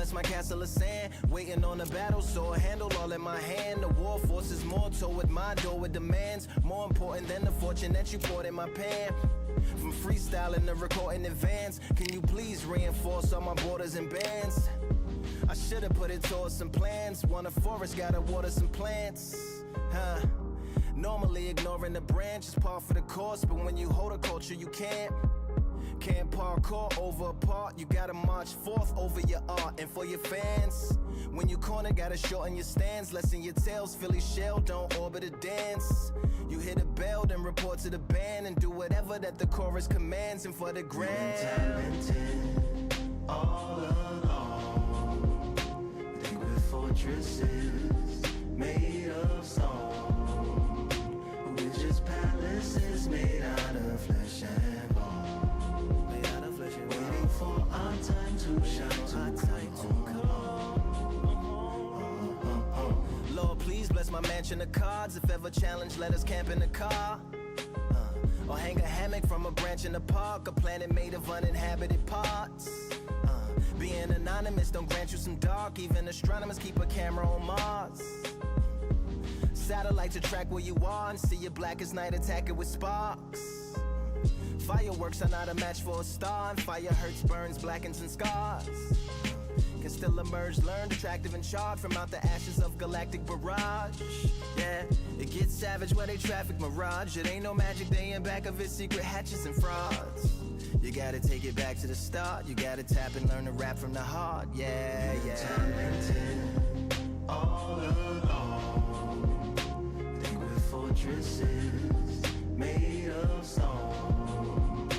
bless my castle of sand. Waiting on the battle, so a handle all in my hand. The war forces more toward my door with demands. More important than the fortune that you poured in my pan. From freestyling to recording advance, can you please reinforce all my borders and bands? I should've put it towards some plans. Want a forest, gotta water some plants. Normally ignoring the branch is par for the course, but when you hold a culture you can't parkour over a part. You gotta march forth over your art. And for your fans, when you corner, gotta shorten your stance. Lessen your tails, Philly shell, don't orbit a dance. You hit a bell, then report to the band, and do whatever that the chorus commands. And for the grand, talented all along. Think we're fortresses made of stone. We're just palaces made out of flesh and bone. Waiting for our time to shine, to come. Lord, please bless my mansion of cards. If ever challenged, let us camp in the car. Or hang a hammock from a branch in the park. A planet made of uninhabited parts. Being anonymous don't grant you some dark. Even astronomers keep a camera on Mars. Satellite to track where you are and see your black as night, attack it with sparks. Fireworks are not a match for a star, and fire hurts, burns, blackens, and scars. Can still emerge, learned, attractive, and charred from out the ashes of galactic barrage. Yeah, it gets savage where they traffic mirage. It ain't no magic day in back of it, secret hatches and frauds. You gotta take it back to the start. You gotta tap and learn to rap from the heart. Yeah, yeah. Talented all along. Think we're fortresses made of stone.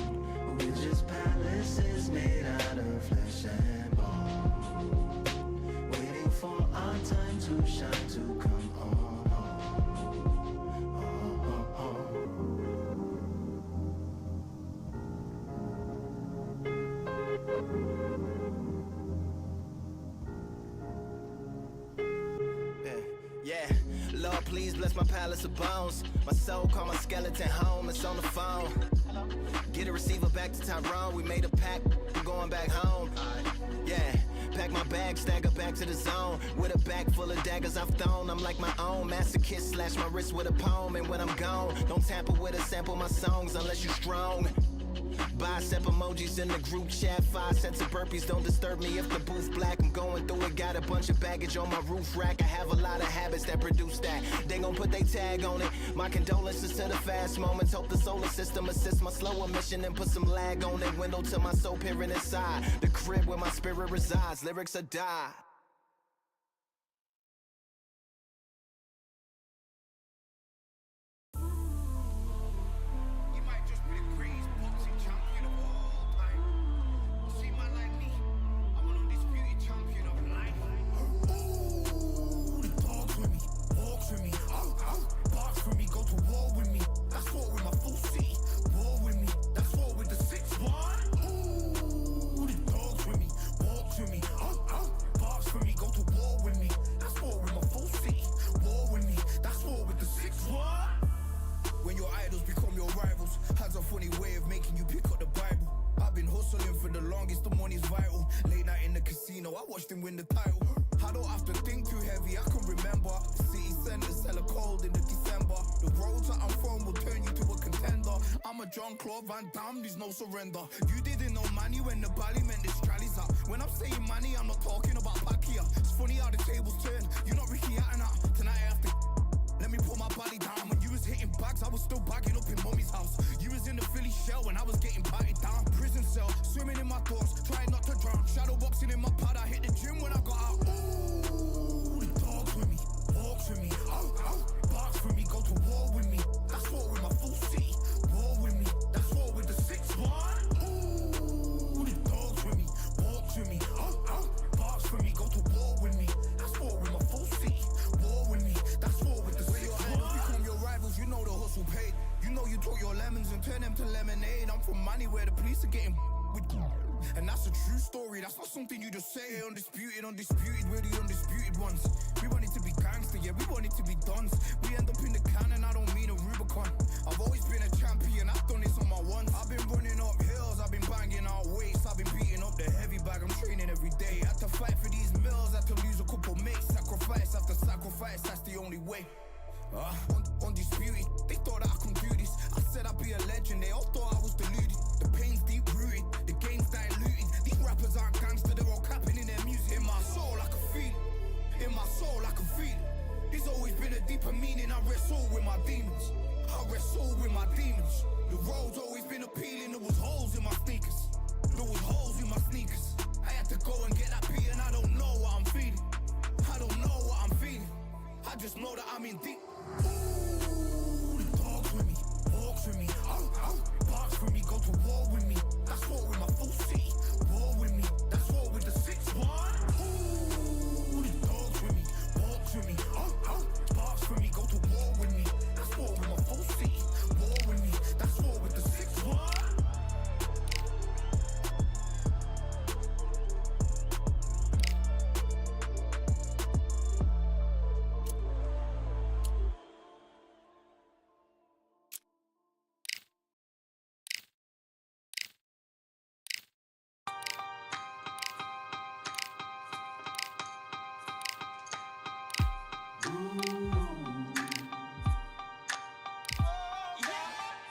We're just palaces made out of flesh and bone. Waiting for our time to shine, to come home. Yeah, Lord, please bless my palace of bones. My soul call my skeleton home, it's on the phone. Get a receiver back to Tyrone. We made a pact, I'm going back home. Yeah, pack my bag, stagger back to the zone. With a bag full of daggers I've thrown. I'm like my own masochist, slash my wrist with a poem. And when I'm gone, don't tamper with or sample my songs unless you strong. Bicep emojis in the group chat. 5 sets of burpees, don't disturb me if the booth black. I'm going through it, got a bunch of baggage on my roof rack. I have a lot of habits that produce that. They gon' put they tag on it. My condolences to the fast moments. Hope the solar system assists my slow emission and put some lag on it. Window to my soul peering inside the crib where my spirit resides. Lyrics are die. Win the title. I don't have to think too heavy, I can remember. The city centers hella cold in the December. The roads that I'm from will turn you to a contender. I'm a Jean-Claude Van Damme, there's no surrender. You didn't know money when the bally meant this trallies up. When I'm saying money, I'm not talking about Pakia. It's funny how the tables turn. You're not Ricky Hatton. Tonight I have to let me put my body down. When you was hitting bags, I was still bagging up in mommy's house. You was in the Philly shell when I was getting patted down. Prison cell, swimming in my thoughts, trying not to drown. Shadow boxing in my pad, I hit the gym when I got out. Ooh, the dogs with me, walks with me, barks for me, go to war with me. That's war with my full city, war with me. That's war with the 6-1. Ooh, the dogs with me, walks with me, barks for me, go to war with me. That's war with my full city, war with me. That's war with the 6-1. Become your rivals, you know the hustle paid. You know you took your lemons and turn them to lemonade. I'm from money where the police are getting with. And that's a true story, that's not something you just say. Undisputed, we're the undisputed ones. We want it to be gangster, yeah, we want it to be dons. We end up in the can and I don't mean a Rubicon. I've always been a champion, I've done this on my ones. I've been running up hills, I've been banging out weights. I've been beating up the heavy bag, I'm training every day. Had to fight for these way. Undisputed, they thought that I couldn't do this. I said I'd be a legend, they all thought I was deluded. The pain's deep rooted, the game's diluted. These rappers aren't gangster, they're all capping in their music. In my soul I can feel it, in my soul I can feel it. There's always been a deeper meaning, I wrestle with my demons. I wrestle with my demons. The road's always been appealing, there was holes in my sneakers. There was holes in my sneakers. I had to go and get that beat and I don't know what I'm feeling. I don't know what I'm feeling. I just know that I'm in deep. Ooh, the dogs with me, walks with me, barks with me, go to war with me. That's war with my full city. War with me, that's war with the 6-1. Ooh, the dogs with me, walks with me, barks with me, go to war with me. That's war with my full city. War with me, that's war with the 6-1.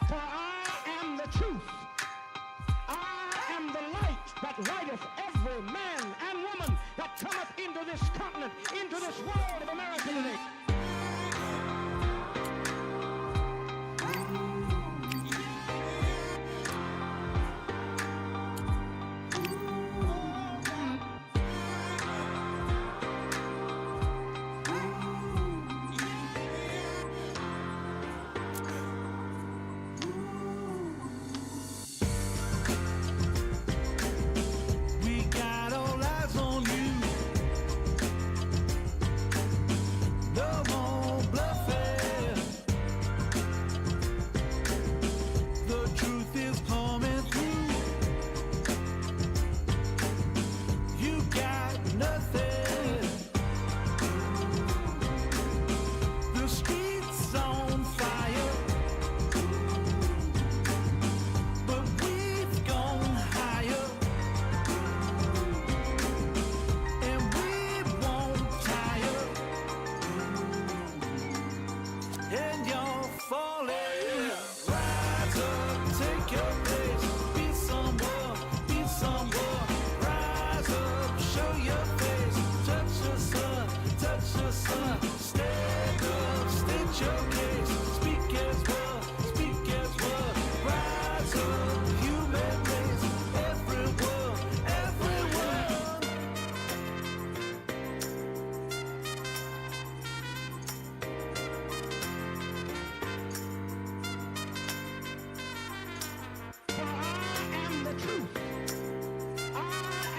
For I am the truth. I am the light that lighteth every man and woman that cometh into this continent, into this world of America today. We got all eyes on you. No more bluffing. The truth is coming through. You got nothing. The streets on fire, but we've gone higher. And we won't tire. And you're falling. Rise up, take your place. Be someone, be someone. Rise up, show your face. Touch the sun, touch the sun. Stand up, state your case. Speak as one, speak as one. Rise up, human race. Everyone, everyone. For I am the truth. I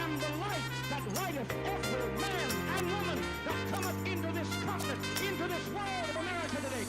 am the light that lighteth every man and woman that cometh into this continent, into this world of America today.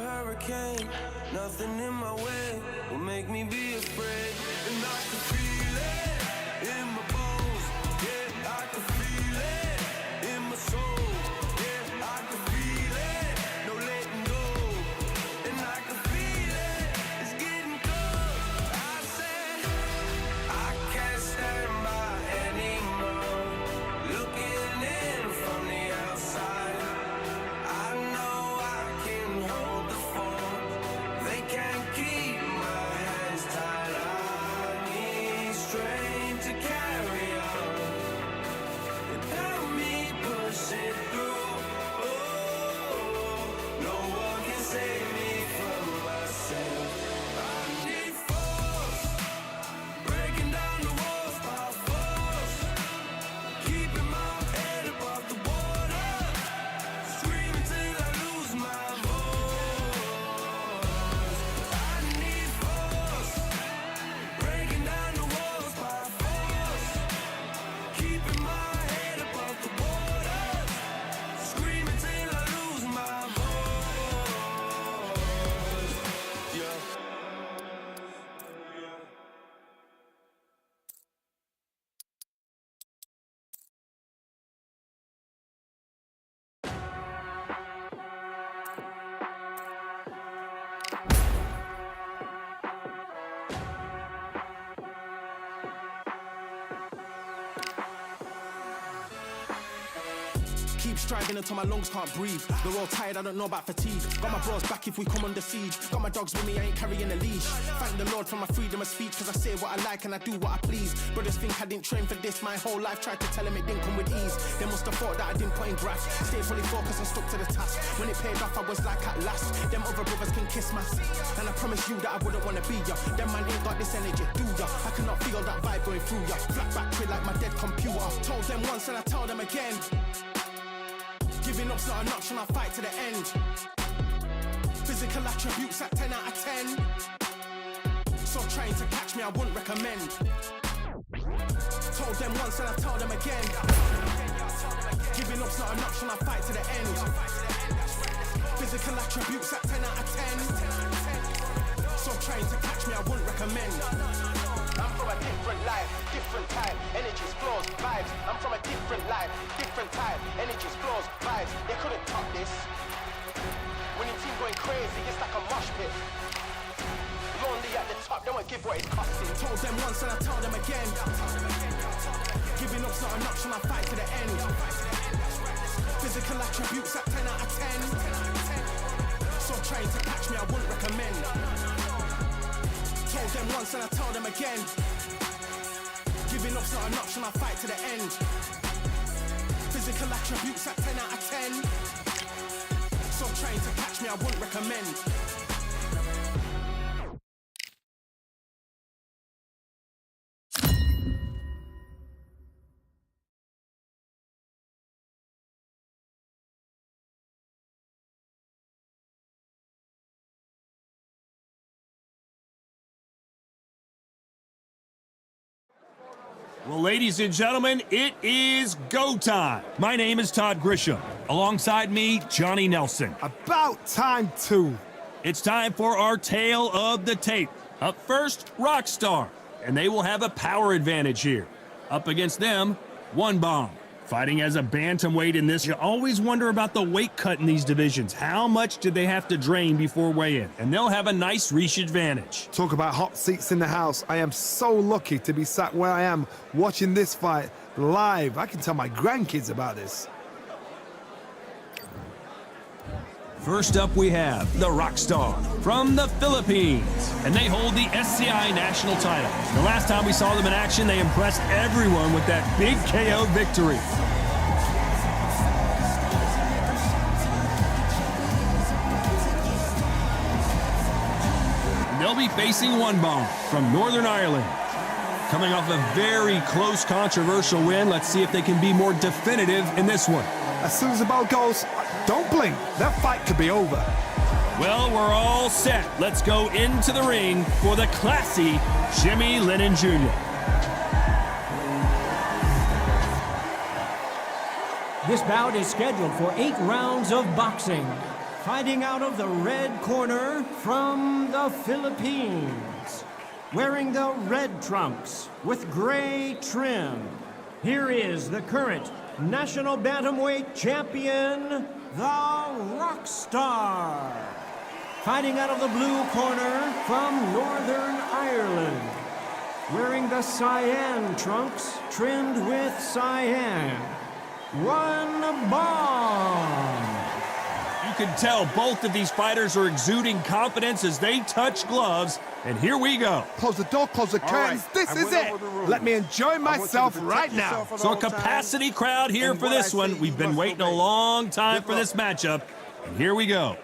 hurricane. Nothing in my way will make me be afraid. And I can feel it in my bones. Yeah, I can feel it in my soul. Yeah, I can feel it, no letting go. And I can feel it, it's getting close. I said, I can't stand by anymore. Looking in from the outside, I know I can hold the phone. They can't keep my hands tied. I need strength to carry on without me pushing through. Oh, no one can save me from myself. I need force, breaking down the walls by force, keeping my head above the water, screaming till I lose my voice. I need force, breaking down the walls by force, keeping my head above the water, screaming till I lose my voice. Yeah. Keep striding until my lungs can't breathe. They're all tired, I don't know about fatigue. Got my bros back if we come under siege. Got my dogs with me, I ain't carrying a leash. Thank the Lord for my freedom of speech, cause I say what I like and I do what I please. Brothers think I didn't train for this my whole life. Tried to tell them it didn't come with ease. They must have thought that I didn't put in graft. Stayed fully focused and stuck to the task. When it paid off, I was like at last. Them other brothers can kiss my ass. And I promise you that I wouldn't wanna be ya. Them man ain't got this energy, do ya? I cannot feel that vibe going through ya. Flat battery like my dead computer. Told them once and I tell them again. Giving up's not an option, I'll fight to the end. Physical attributes at 10 out of 10. So trying to catch me, I wouldn't recommend. Told them once and I tell them again. Giving up's not an option, I'll fight to the end. Physical attributes at 10 out of 10. So trying to catch me, I wouldn't recommend. I'm from a different life, different time, energies, flows, vibes. I'm from a different life, different time, energies, flows, vibes. They couldn't top this. Winning team going crazy, it's like a mosh pit. Lonely at the top, don't give what it's costing. Told them once and I tell them again. Giving up's not an option, I'll fight to the end. Physical attributes at 10 out of 10. So trying to catch me, I wouldn't recommend. Told them once and I tell them again. Giving up's not an option, I'll fight to the end. Physical attributes at 10 out of 10. So trying to catch me, I wouldn't recommend. Well, ladies and gentlemen, it is go time. My name is Todd Grisham. Alongside me, Johnny Nelson. About time, too. It's time for our tale of the tape. Up first, Rockstar, and they will have a power advantage here. Up against them, One Bomb. Fighting as a bantamweight in this, you always wonder about the weight cut in these divisions. How much did they have to drain before weigh-in? And they'll have a nice reach advantage. Talk about hot seats in the house. I am so lucky to be sat where I am watching this fight live. I can tell my grandkids about this. First up, we have the Rockstar from the Philippines, and they hold the SCI national title. The last time we saw them in action, they impressed everyone with that big KO victory. And they'll be facing One Bomb from Northern Ireland. Coming off a very close, controversial win, let's see if they can be more definitive in this one. As soon as the bell goes, don't blink. That fight could be over. Well, we're all set. Let's go into the ring for the classy Jimmy Lennon Jr. This bout is scheduled for 8 rounds of boxing. Fighting out of the red corner from the Philippines, wearing the red trunks with gray trim, here is the current National Bantamweight Champion, the Rockstar. Fighting out of the blue corner from Northern Ireland, wearing the cyan trunks trimmed with cyan, One Bomb. You can tell both of these fighters are exuding confidence as they touch gloves, and here we go. Close the door, close the curtains. This is it. Let me enjoy myself right now. So a capacity crowd here for this one. We've been waiting a long time for this matchup, and here we go.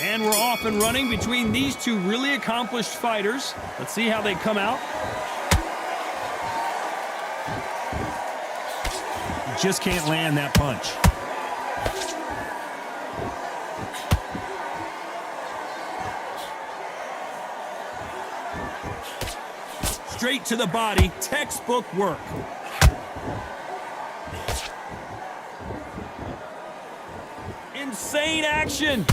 And we're off and running between these two really accomplished fighters. Let's see how they come out. Just can't land that punch. Straight to the body, textbook work. Insane action.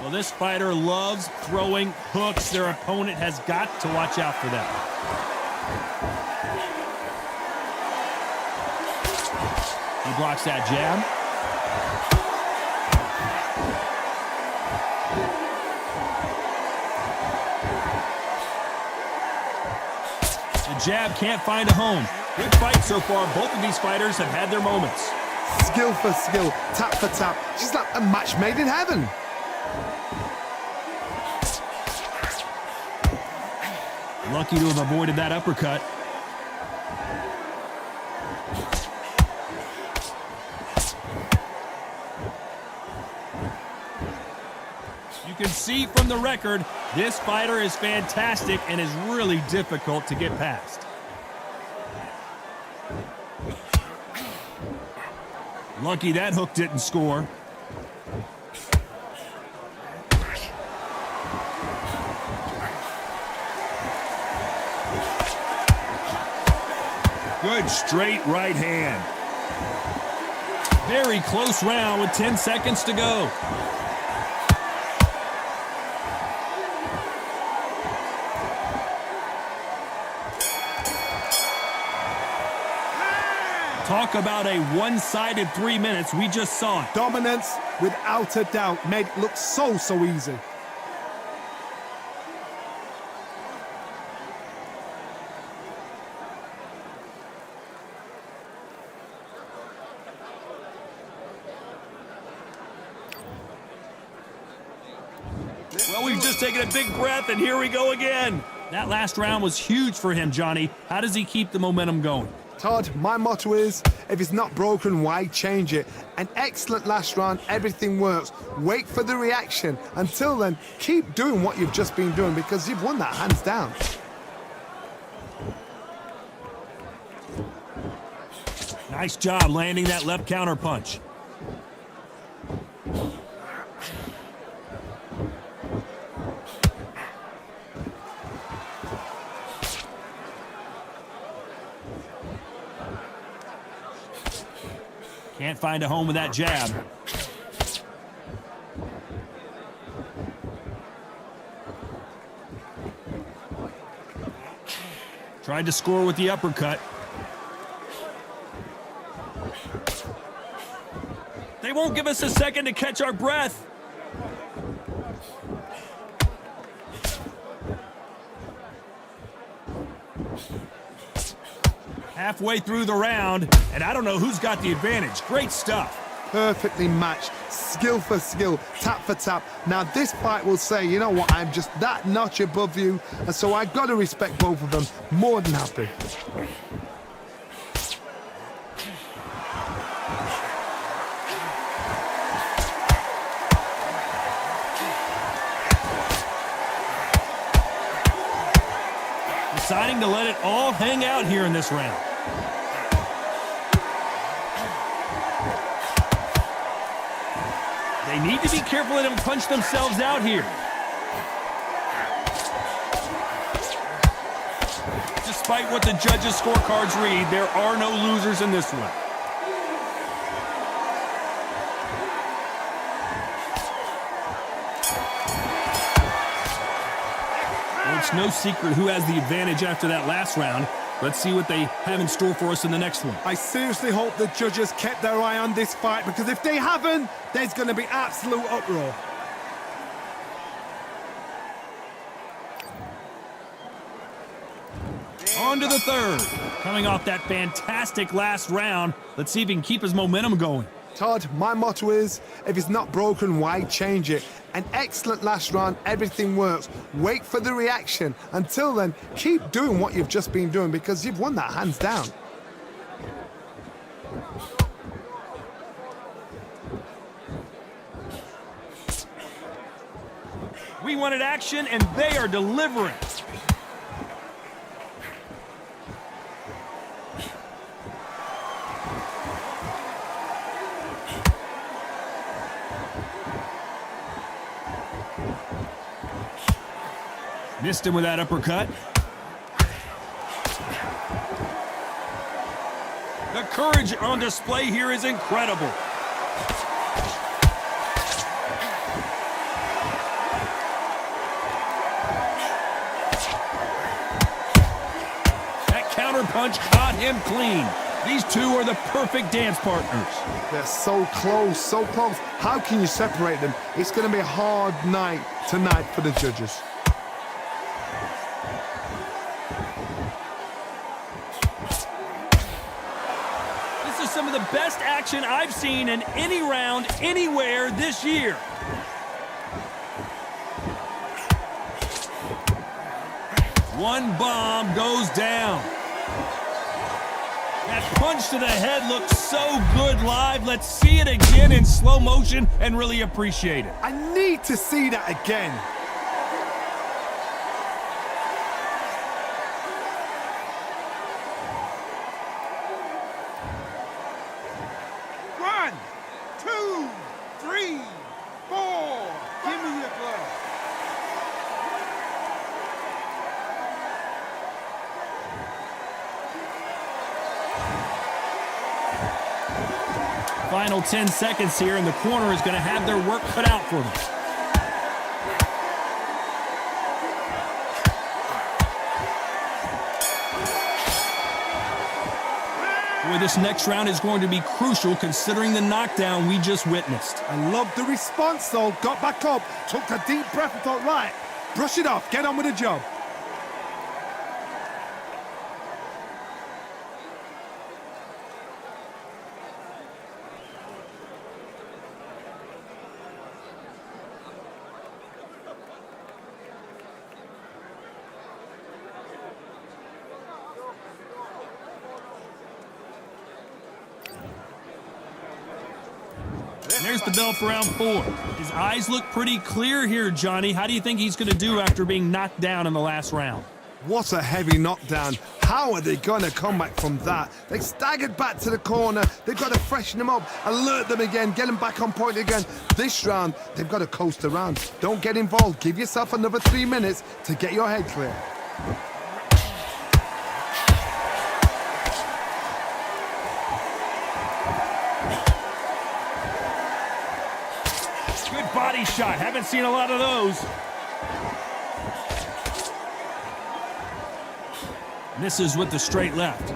Well, this fighter loves throwing hooks. Their opponent has got to watch out for that. He blocks that jab. The jab can't find a home. Good fight so far. Both of these fighters have had their moments. Skill for skill, tap for tap. She's like a match made in heaven. Lucky to have avoided that uppercut. You can see from the record, this fighter is fantastic and is really difficult to get past. Lucky that hook didn't score. Good straight right hand. Very close round with 10 seconds to go. Talk about a one-sided 3 minutes. We just saw it. Dominance, without a doubt, made it look so easy. Well, we've just taken a big breath, and here we go again. That last round was huge for him, Johnny. How does he keep the momentum going? Todd, my motto is, if it's not broken, why change it? An excellent last round, everything works. Wait for the reaction. Until then, keep doing what you've just been doing because you've won that hands down. Nice job landing that left counter punch. Can't find a home with that jab. Tried to score with the uppercut. They won't give us a second to catch our breath. Halfway through the round, and I don't know who's got the advantage. Great stuff. Perfectly matched, skill for skill, tap for tap. Now this fight will say, you know what, I'm just that notch above you, and so I got to respect both of them. More than happy. Deciding to let it all hang out here in this round. They need to be careful they don't punch themselves out here. Despite what the judges' scorecards read, there are no losers in this one. Well, it's no secret who has the advantage after that last round. Let's see what they have in store for us in the next one. I seriously hope the judges kept their eye on this fight, because if they haven't, there's going to be absolute uproar. On to the third. Coming off that fantastic last round, let's see if he can keep his momentum going. Todd, my motto is, if it's not broken, why change it? An excellent last round, everything works. Wait for the reaction. Until then, keep doing what you've just been doing, because you've won that hands down. We wanted action, and they are delivering. Missed him with that uppercut. The courage on display here is incredible. That counterpunch caught him clean. These two are the perfect dance partners. They're so close, so close. How can you separate them? It's going to be a hard night tonight for the judges. Some of the best action I've seen in any round, anywhere this year. One bomb goes down. That punch to the head looks so good live. Let's see it again in slow motion and really appreciate it. I need to see that again. Final 10 seconds here, and the corner is going to have their work cut out for them. Boy, this next round is going to be crucial considering the knockdown we just witnessed. I love the response, though. Got back up, took a deep breath and thought, right, brush it off, get on with the job. There's the bell for round 4. His eyes look pretty clear here, Johnny. How do you think he's going to do after being knocked down in the last round? What a heavy knockdown. How are they going to come back from that? They staggered back to the corner. They've got to freshen them up, alert them again, get them back on point again. This round, they've got to coast around. Don't get involved. Give yourself another 3 minutes to get your head clear. Good body shot. Haven't seen a lot of those. Misses with the straight left.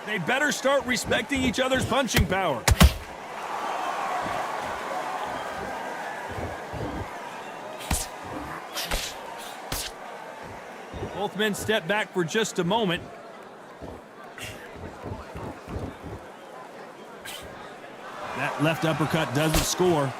They better start respecting each other's punching power. Both men step back for just a moment. That left uppercut doesn't score.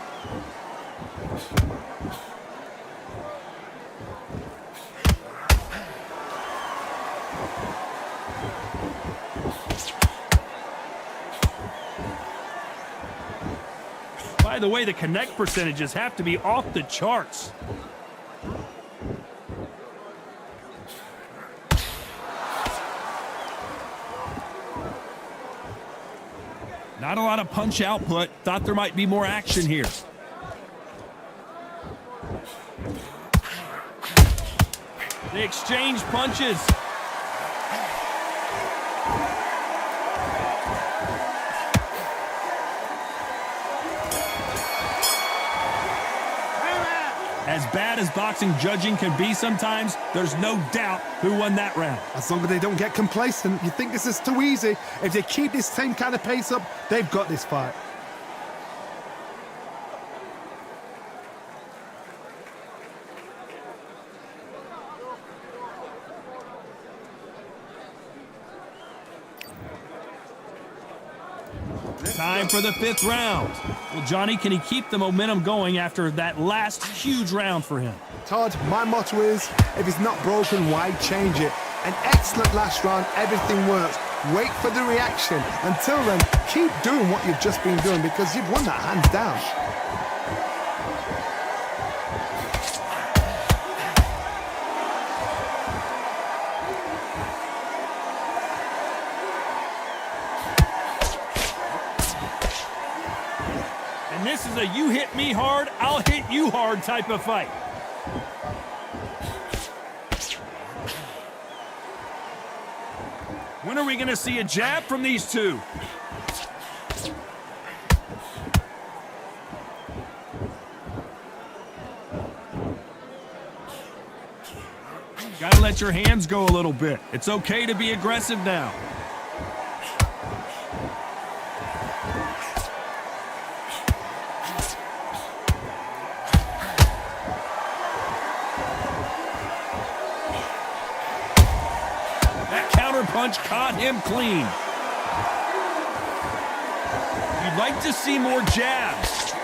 By By the way, the connect percentages have to be off the charts. Not a lot of punch output. Thought there might be more action here. They exchange punches. As bad as boxing judging can be sometimes, there's no doubt who won that round. As long as they don't get complacent, you think this is too easy. If they keep this same kind of pace up, they've got this fight. Time for the 5th round. Well, Johnny, can he keep the momentum going after that last huge round for him? Todd, my motto is, if it's not broken, why change it? An excellent last round, everything works. Wait for the reaction. Until then, keep doing what you've just been doing because you've won that hands down. And this is a you hit me hard, I'll hit you hard type of fight. When are we going to see a jab from these two? Gotta let your hands go a little bit. It's okay to be aggressive now. Punch caught him clean. You'd like to see more jabs.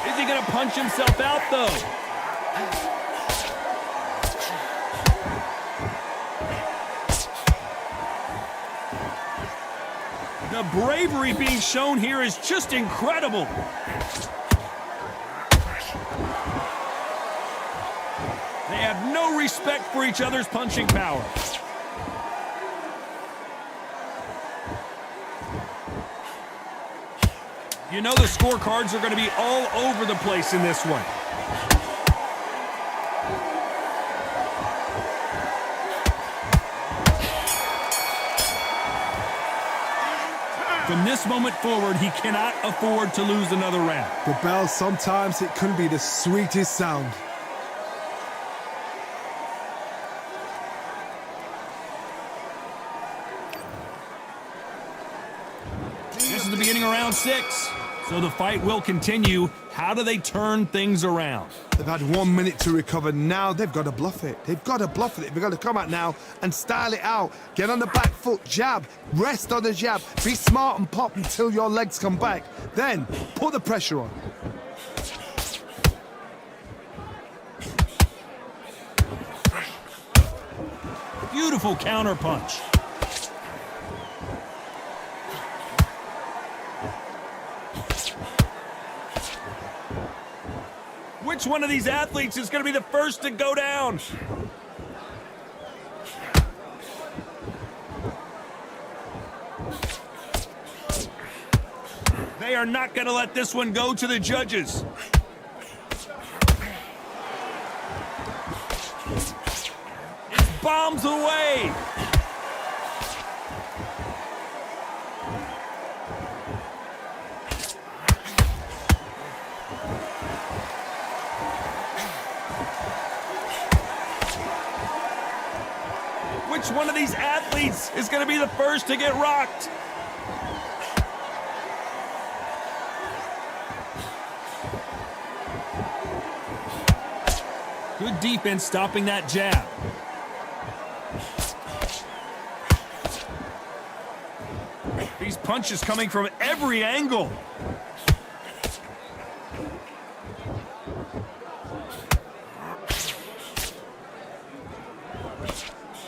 Is he going to punch himself out, though? The bravery being shown here is just incredible. They have no respect for each other's punching power. You know the scorecards are going to be all over the place in this one. From this moment forward, he cannot afford to lose another round. The bell, sometimes it can be the sweetest sound. This is the beginning of round 6, so the fight will continue. How do they turn things around? They've had 1 minute to recover. Now they've got to bluff it. They've got to bluff it. They've got to come out now and style it out. Get on the back foot, jab, rest on the jab. Be smart and pop until your legs come back. Then put the pressure on. Beautiful counter punch. Which one of these athletes is going to be the first to go down? They are not going to let this one go to the judges. It's bombs away. Which one of these athletes is going to be the first to get rocked? Good defense stopping that jab. These punches coming from every angle.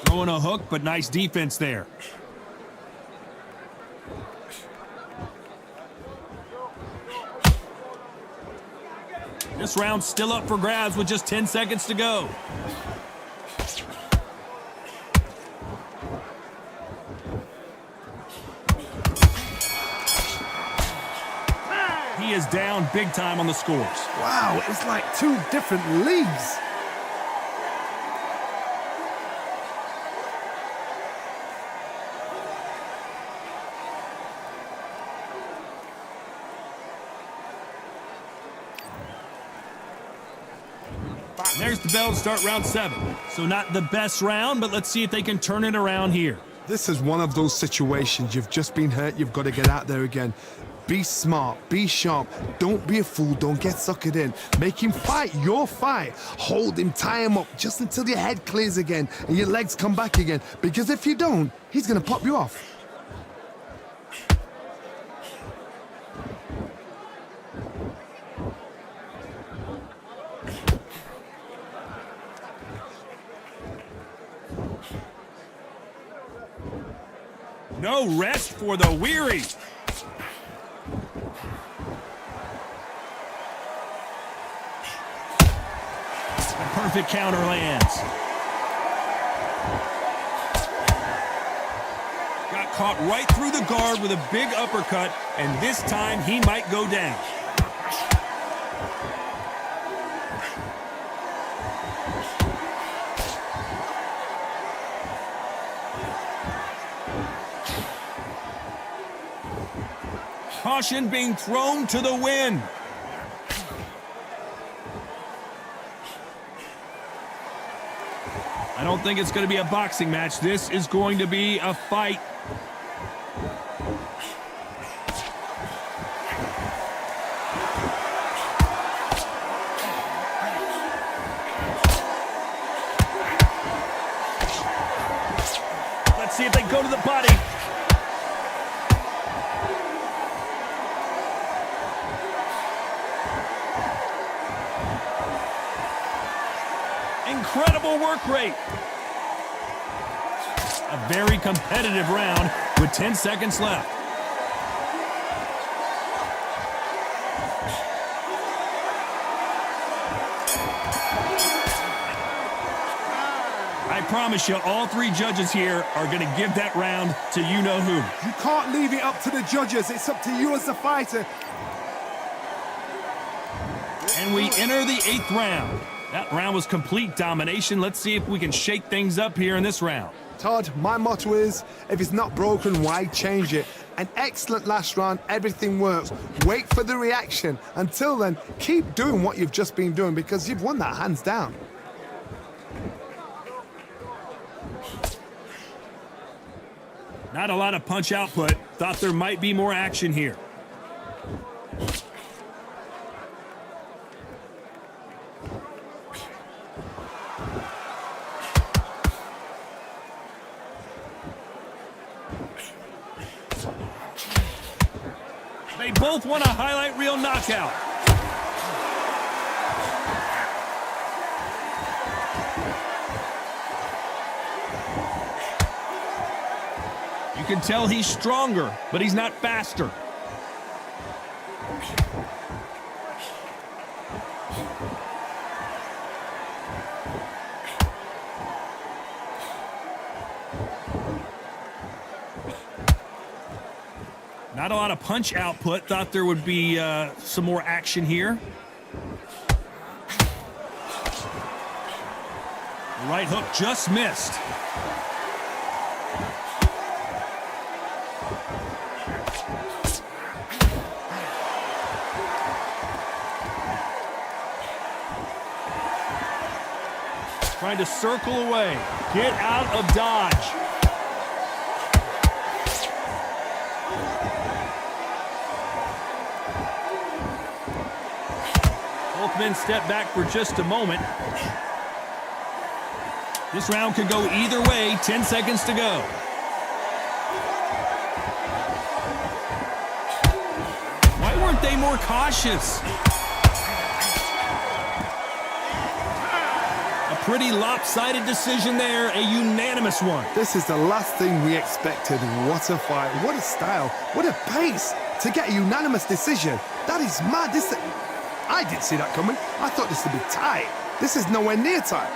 Throwing a hook, but nice defense there. This round's still up for grabs with just 10 seconds to go. He is down big time on the scores. Wow, it's like two different leagues. There's the bell to start round 7. So not the best round, but let's see if they can turn it around here. This is one of those situations. You've just been hurt. You've got to get out there again. Be smart. Be sharp. Don't be a fool. Don't get suckered in. Make him fight your fight. Hold him. Tie him up just until your head clears again and your legs come back again. Because if you don't, he's going to pop you off. No rest for the weary. The perfect counter lands. Got caught right through the guard with a big uppercut, and this time he might go down. Caution being thrown to the wind. I don't think it's going to be a boxing match. This is going to be a fight. Let's see if they go to the body. Incredible work rate. A very competitive round with 10 seconds left. I promise you, all 3 judges here are going to give that round to you-know-who. You can't leave it up to the judges. It's up to you as the fighter. And we enter the 8th round. That round was complete domination. Let's see if we can shake things up here in this round. Todd, my motto is, if it's not broken, why change it? An excellent last round, everything works. Wait for the reaction. Until then, keep doing what you've just been doing because you've won that hands down. Not a lot of punch output. Thought there might be more action here. They both want a highlight reel knockout. You can tell he's stronger, but he's not faster. Not a lot of punch output. Thought there would be some more action here. The right hook just missed. Trying to circle away. Get out of dodge. Both men step back for just a moment. This round could go either way. 10 seconds to go. Why weren't they more cautious? A pretty lopsided decision there, a unanimous one. This is the last thing we expected. What a fight, what a style, what a pace to get a unanimous decision. That is mad. I didn't see that coming. I thought this would be tight. This is nowhere near tight.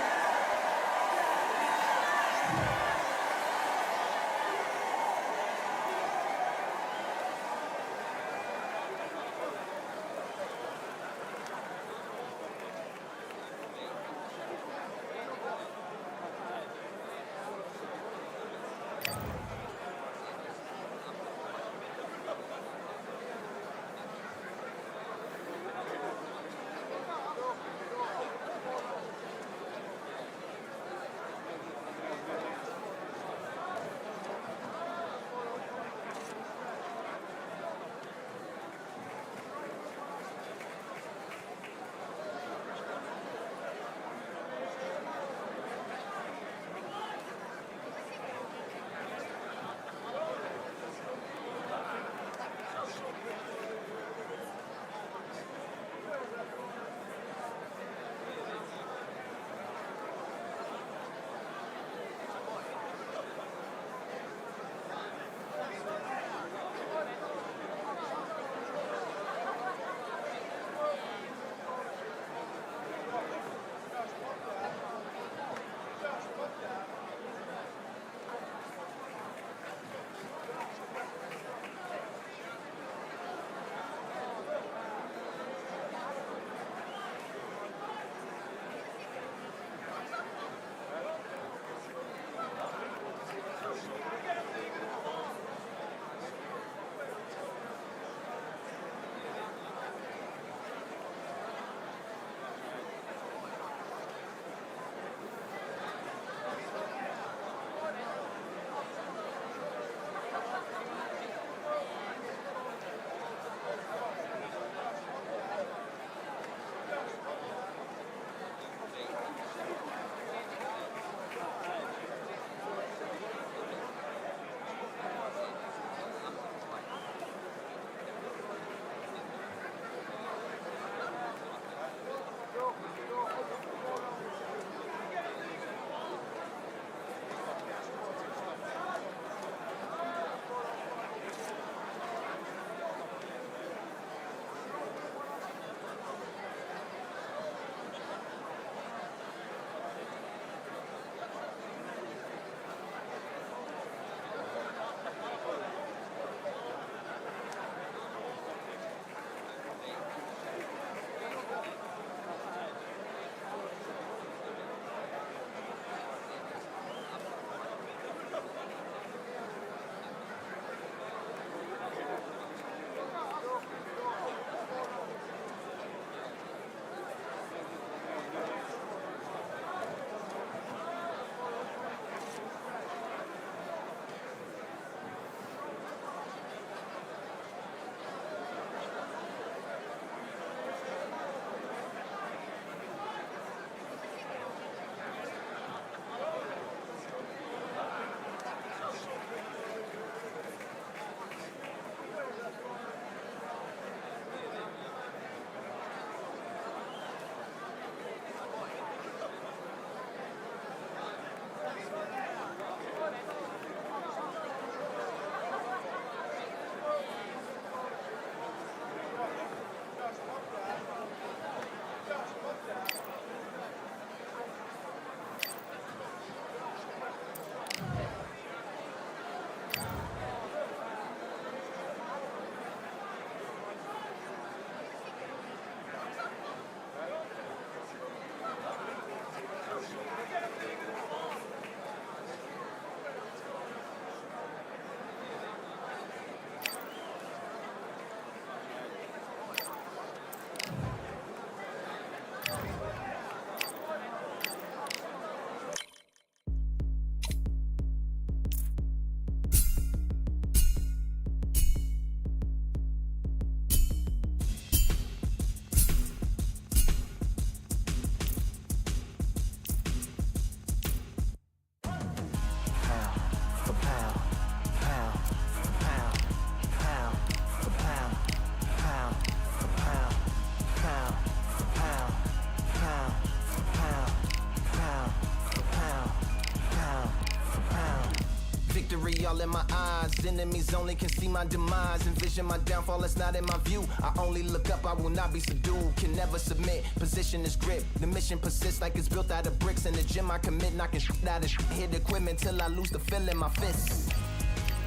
see all in my eyes. Enemies only can see my demise. Envision my downfall, that's not in my view. I only look up, I will not be subdued. Can never submit, position is grip. The mission persists like it's built out of bricks. In the gym I commit, knocking shit out of shit. Hit equipment till I lose the feel in my fists.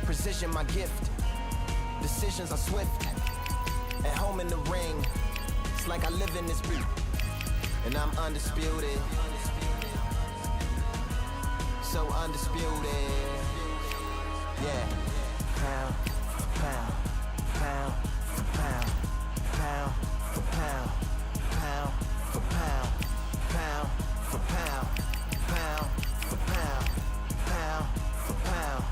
Precision my gift. Decisions are swift. At home in the ring, it's like I live in this beat. And I'm undisputed. So undisputed. Yeah. Pound for pound, pound for pound, pound for pound, pound for pound, pound for pound, pound for pound, pound for pound,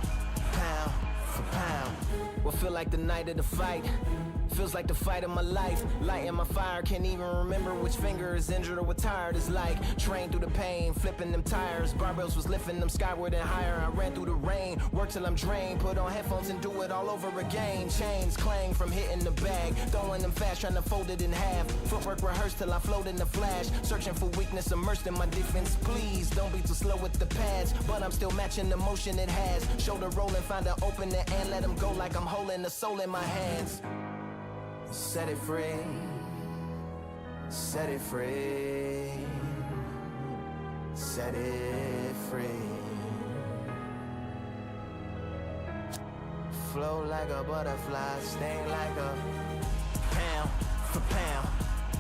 pound for pound. What feel like the night of the fight? Feels like the fight of my life. Lighting my fire, can't even remember which finger is injured or what tired is like. Trained through the pain, flipping them tires. Barbells was lifting them skyward and higher. I ran through the rain, work till I'm drained. Put on headphones and do it all over again. Chains clang from hitting the bag. Throwing them fast, trying to fold it in half. Footwork rehearsed till I float in the flash. Searching for weakness, immersed in my defense. Please don't be too slow with the pads. But I'm still matching the motion it has. Shoulder rolling, find an opening and let them go like I'm holding the soul in my hands. Set it free, set it free, set it free. Flow like a butterfly, sting like a pound for pound,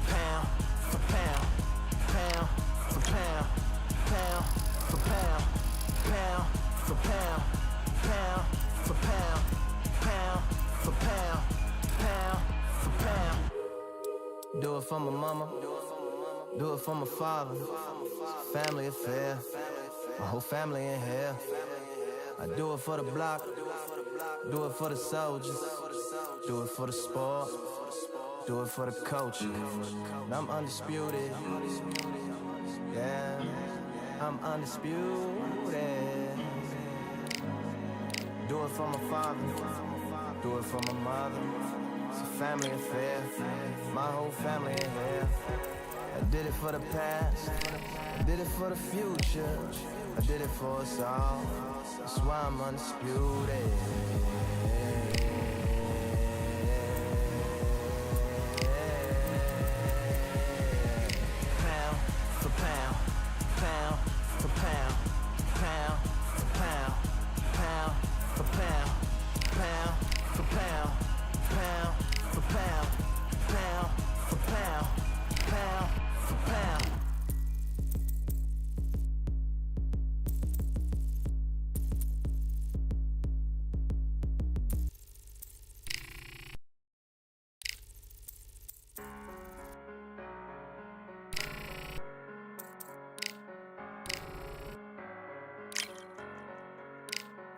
pound for pound, pound for pound, pound for pound, pound for pound, pound for pound, pound for pound, pound. Do it for my mama, do it for my father. Family affair, my whole family in here. I do it for the block, do it for the soldiers, do it for the sport, do it for the culture. I'm undisputed, yeah, I'm undisputed. Do it for my father, do it for my mother. It's a family affair, my whole family in here. I did it for the past, I did it for the future, I did it for us all. That's why I'm undisputed. Pound for pound, pound for pound, pound for pound, pound for pound, pound for pound, pound for pound, pound for pound, pound for pound.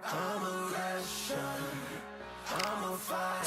I'm a Russian, I'm a fire.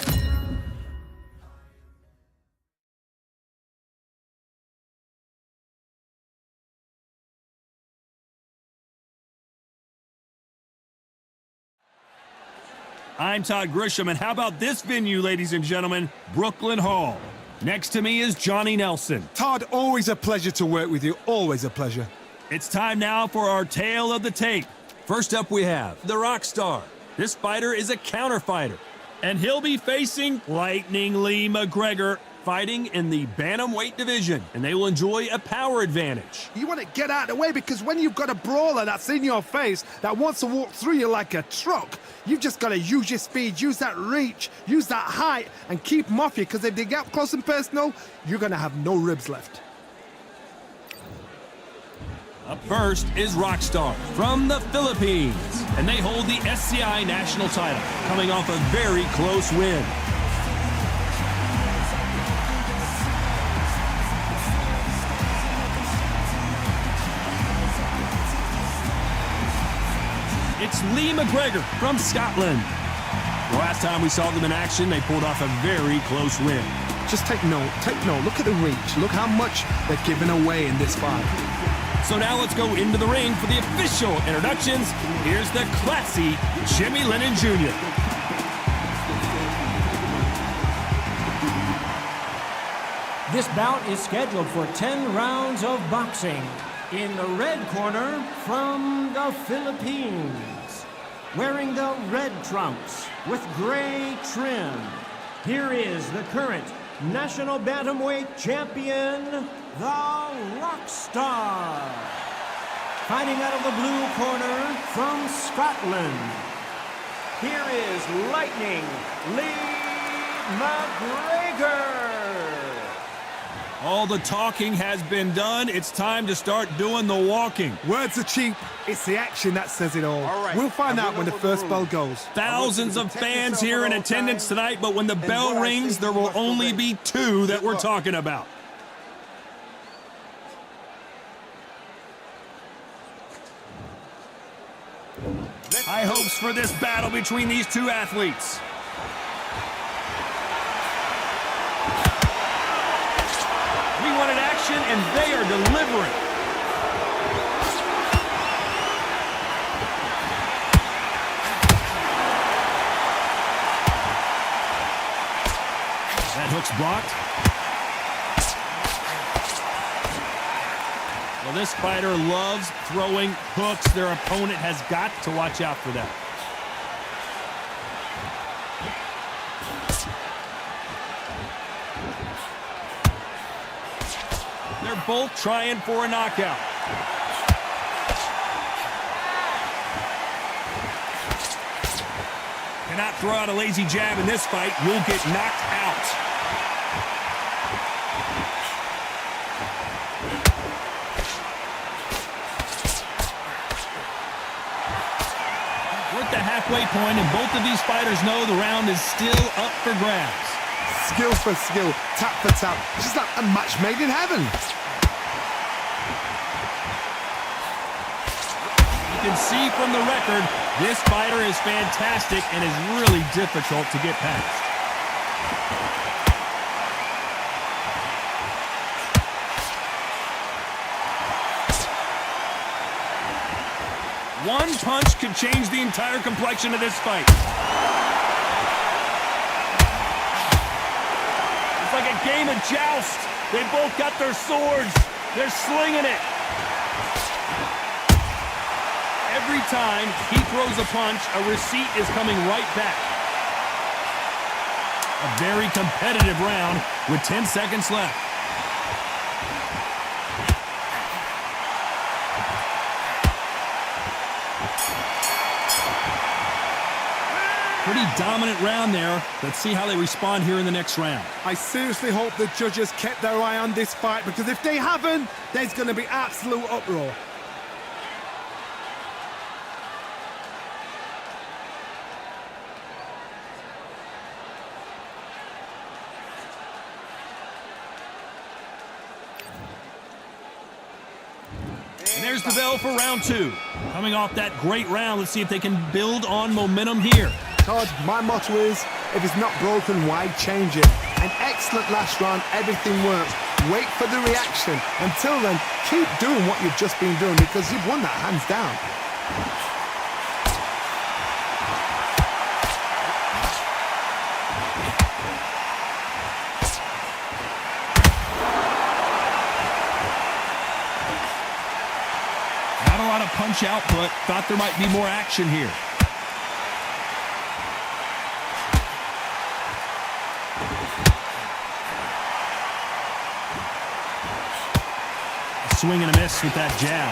I'm Todd Grisham, and how about this venue, ladies and gentlemen? Brooklyn Hall. Next to me is Johnny Nelson. Todd, always a pleasure to work with you. Always a pleasure. It's time now for our tale of the tape. First up, we have the Rockstar. This fighter is a counter-fighter, and he'll be facing Lightning Lee McGregor, fighting in the Bantamweight division, and they will enjoy a power advantage. You want to get out of the way because when you've got a brawler that's in your face that wants to walk through you like a truck, you've just got to use your speed, use that reach, use that height, and keep them off you, because if they get up close and personal, you're going to have no ribs left. Up first is Rockstar from the Philippines, and they hold the SCI national title, coming off a very close win. It's Lee McGregor from Scotland. The last time we saw them in action, they pulled off a very close win. Just take note, look at the reach, look how much they're giving away in this fight. So now let's go into the ring for the official introductions. Here's the classy Jimmy Lennon Jr. This bout is scheduled for 10 rounds of boxing. In the red corner, from the Philippines, wearing the red trunks with gray trim. Here is the current National Bantamweight Champion, the Rockstar. Fighting out of the blue corner from Scotland, here is Lightning Lee McGregor. All the talking has been done. It's time to start doing the walking. Words are cheap. It's the action that says it all. We'll find out when the first bell goes. Thousands of fans here in attendance tonight, but when the bell rings, there will only be two that we're talking about. High hopes for this battle between these two athletes. We wanted action, and they are delivering. That hook's blocked. Well, this fighter loves throwing hooks. Their opponent has got to watch out for that. They're both trying for a knockout. Cannot throw out a lazy jab in this fight. You'll get knocked out. We're at the halfway point, and both of these fighters know the round is still up for grabs. Skill for skill, tap for tap. It's just like a match made in heaven. You can see from the record, this fighter is fantastic and is really difficult to get past. One punch could change the entire complexion of this fight. It's like a game of joust. They both got their swords. They're slinging it. Every time he throws a punch, a receipt is coming right back. A very competitive round with 10 seconds left. Pretty dominant round there. Let's see how they respond here in the next round. I seriously hope the judges kept their eye on this fight, because if they haven't, there's going to be absolute uproar. And there's the bell for round two. Coming off that great round, let's see if they can build on momentum here. Todd, my motto is, if it's not broken, why change it? An excellent last round, everything works. Wait for the reaction. Until then, keep doing what you've just been doing, because you've won that hands down. Not a lot of punch output. Thought there might be more action here. Swing and a miss with that jab.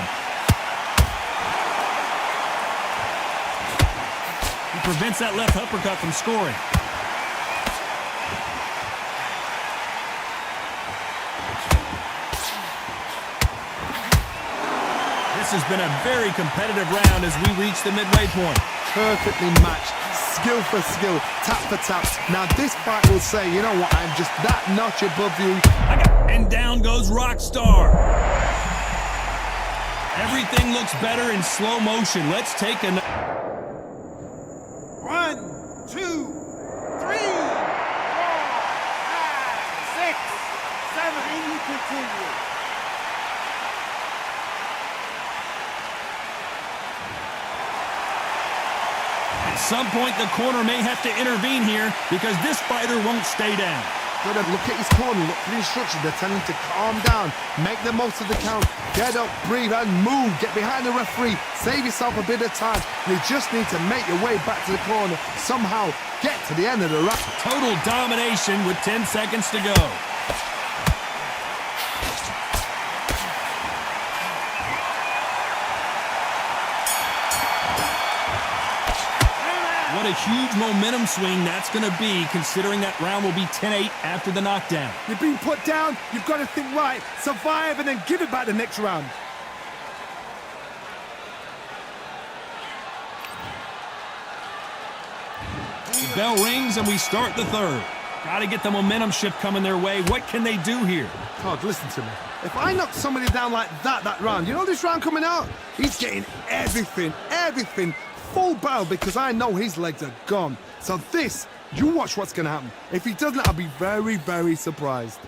He prevents that left uppercut from scoring. This has been a very competitive round as we reach the midway point. Perfectly matched, skill for skill, tap for tap. Now this fight will say, you know what, I'm just that notch above you. And down goes Rockstar. Everything looks better in slow motion. Let's take a... 1, 2, 3, 4, 5, 6, 7, and you continue. At some point, the corner may have to intervene here because this fighter won't stay down. Gotta look at his corner, look for the instructions. They're telling him to calm down, make the most of the count, get up, breathe, and move. Get behind the referee, save yourself a bit of time. You just need to make your way back to the corner, somehow get to the end of the round. Total domination with 10 seconds to go. What a huge momentum swing that's going to be, considering that round will be 10-8 after the knockdown. You've been put down, you've got to think right, survive, and then give it back the next round. The bell rings and we start the third. Got to get the momentum shift coming their way. What can they do here? Todd, listen to me. If I knock somebody down like that round, you know this round coming out? He's getting everything, full barrel, because I know his legs are gone. So this, you watch what's going to happen. If he doesn't, I'll be very, very surprised.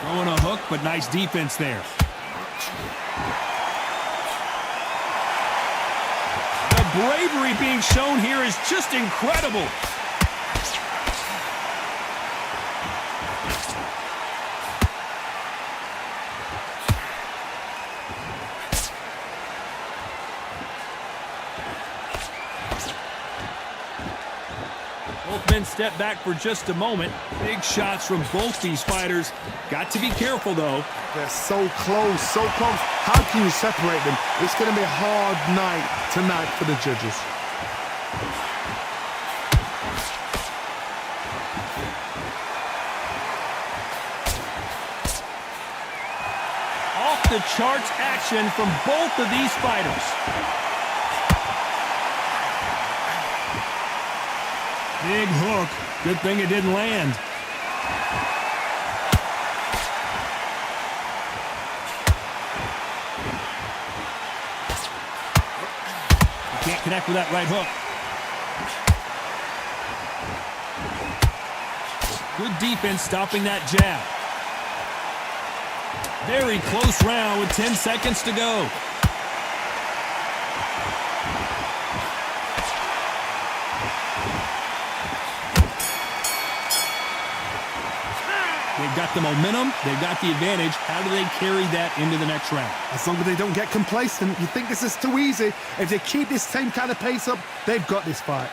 Throwing a hook, but nice defense there. The bravery being shown here is just incredible. Both men step back for just a moment. Big shots from both these fighters. Got to be careful, though. They're so close, so close. How can you separate them? It's going to be a hard night tonight for the judges. Off the charts action from both of these fighters. Big hook. Good thing it didn't land. You can't connect with that right hook. Good defense stopping that jab. Very close round with 10 seconds to go. They've got the momentum, they've got the advantage. How do they carry that into the next round? As long as they don't get complacent, you think this is too easy. If they keep this same kind of pace up, they've got this fight.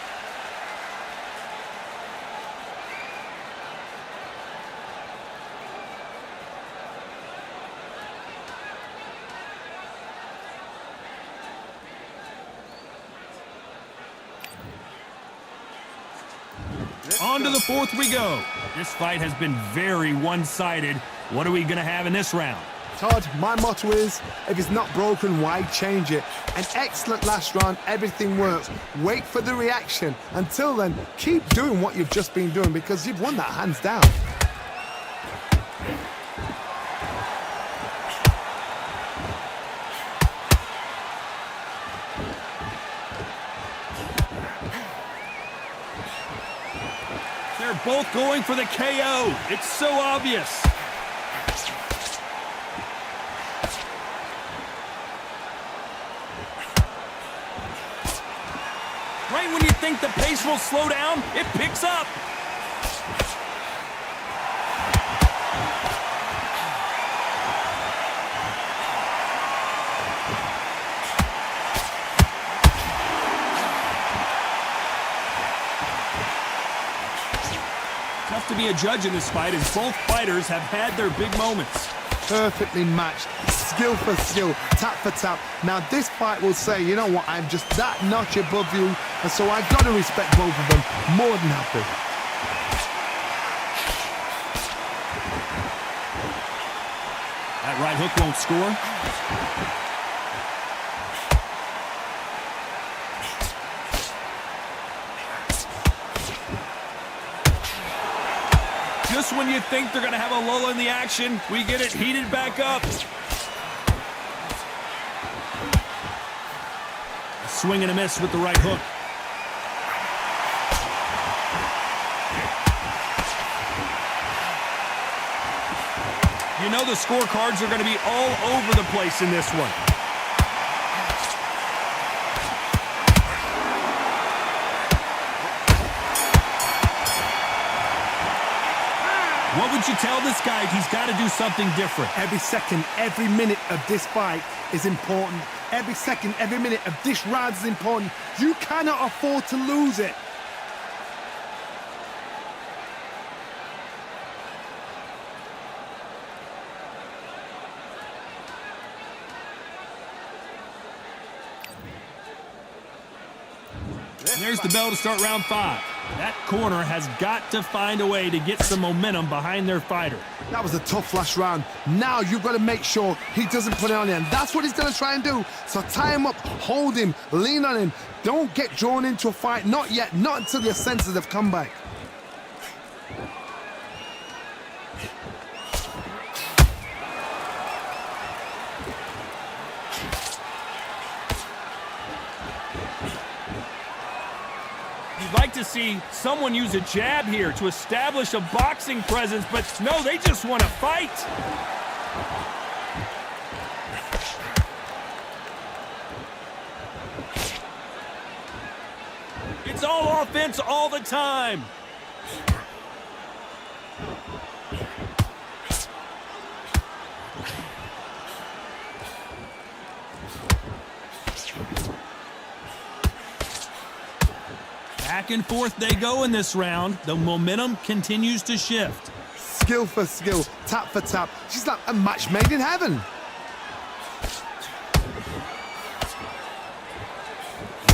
On to the fourth we go. This fight has been very one-sided. What are we going to have in this round? Todd, my motto is, if it's not broken, why change it? An excellent last round, everything works. Wait for the reaction. Until then, keep doing what you've just been doing, because you've won that hands down. They're both going for the KO. It's so obvious. Right when you think the pace will slow down, it picks up. Tough to be a judge in this fight, as both fighters have had their big moments. Perfectly matched, skill for skill, tap for tap. Now this fight will say, you know what, I'm just that notch above you, and so I've got to respect both of them more than happy. That right hook won't score. Just when you think they're going to have a lull in the action, we get it heated back up. A swing and a miss with the right hook. You know the scorecards are going to be all over the place in this one. What would you tell this guy? He's got to do something different. Every second, every minute of this fight is important. Every second, every minute of this round is important. You cannot afford to lose it. There's the bell to start round 5. That corner has got to find a way to get some momentum behind their fighter. That was a tough last round. Now you've got to make sure he doesn't put it on you, and that's what he's going to try and do. So tie him up, hold him, lean on him. Don't get drawn into a fight. Not yet. Not until your senses have come back. You'd like to see someone use a jab here to establish a boxing presence, but no, they just want to fight. It's all offense all the time. Back and forth they go in this round. The momentum continues to shift. Skill for skill, tap for tap. She's like a match made in heaven.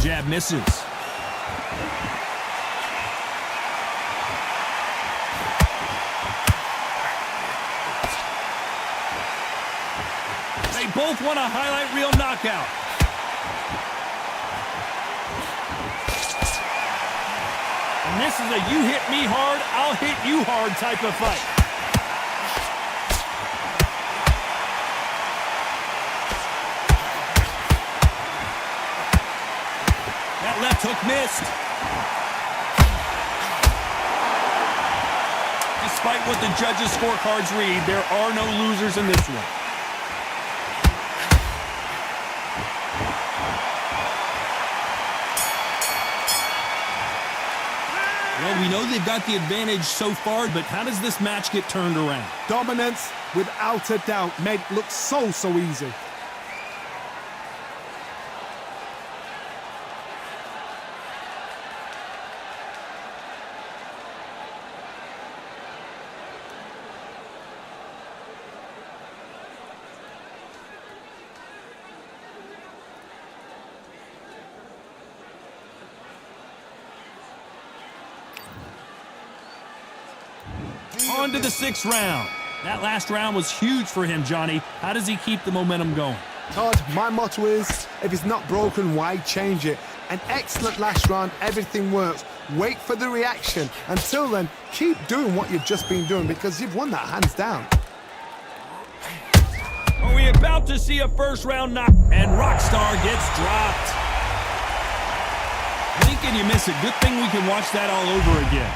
Jab misses. They both want a highlight reel knockout. And this is a you hit me hard, I'll hit you hard type of fight. That left hook missed. Despite what the judges' scorecards read, there are no losers in this one. Well, we know they've got the advantage so far, but how does this match get turned around? Dominance, without a doubt, made it look so easy. On to the 6th round. That last round was huge for him, Johnny. How does he keep the momentum going? Todd, my motto is, if it's not broken, why change it? An excellent last round, everything works. Wait for the reaction. Until then, keep doing what you've just been doing because you've won that hands down. Are we about to see a first round knock? And Rockstar gets dropped. Blink and you miss it. Good thing we can watch that all over again.